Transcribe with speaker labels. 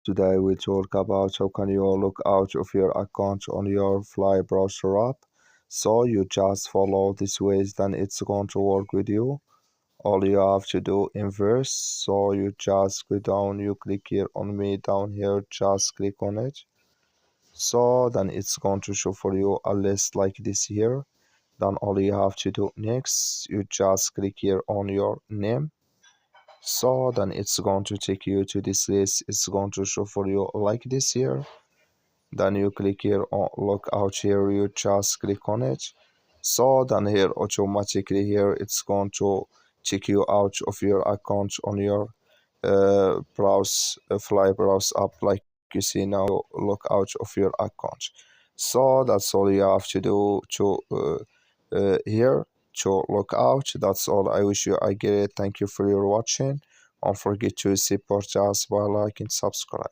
Speaker 1: Today we talk about how can you look out of your account on your Fly browser app. So you just follow these ways, then it's going to work with you. All you have to do inverse. So you just go down, you click here on me down here, just click on it. So then it's going to show for you a list like this here. Then all you have to do next, you just click here on your name. So then it's going to take you to this list. It's going to show for you like this here. Then you click here on look out here, you just click on it. So then here automatically here it's going to check you out of your account on your Fly browse app, like you see now. Look out of your account. So that's all you have to do to here to look out. That's all. I wish you I get it. Thank you for your watching. Don't forget to support us by liking, subscribe.